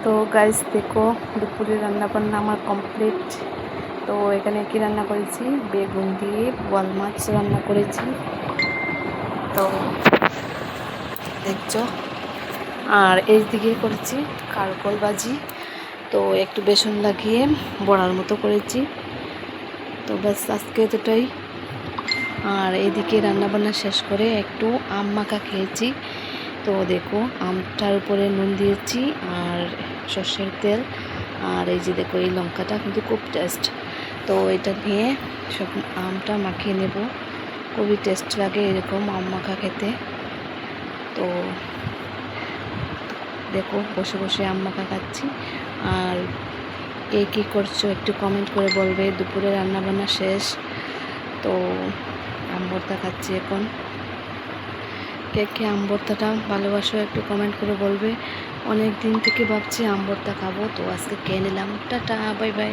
তো গাইস দেখো, দুপুরে রান্না বান্না আমার কমপ্লিট। তো এখানে কি রান্না করেছি, বেগুন দিয়ে বোয়াল মাছ রান্না করেছি। তো দেখছো, আর এই দিকে করেছি কারকল ভাজি। তো একটু বেসন লাগিয়ে বড়ার মতো করেছি। তো ব্যাস আজকে এতটাই। আর এইদিকে রান্নাবান্না শেষ করে একটু আম মাখা খেয়েছি। তো দেখো, আমটার উপরে নুন দিয়েছি আর সর্ষের তেল, আর এই যে দেখো এই লঙ্কাটা কিন্তু খুব টেস্ট। তো এটা নিয়ে সব আমটা মাখিয়ে নেব, খুবই টেস্ট লাগে এরকম আম মাখা খেতে। তো দেখো বসে বসে আম মাখা খাচ্ছি। আর কে কী করছো একটু কমেন্ট করে বলবে। দুপুরে রান্নাবান্না শেষ, তো আম ভর্তা খাচ্ছি এখন। কে কে আম ভর্তাটা ভালোবাসো একটু কমেন্ট করে বলবে। অনেক দিন থেকে ভাবছি আম ভর্তা খাবো, তো আজকে খেয়ে নিলাম। Tata, bye bye.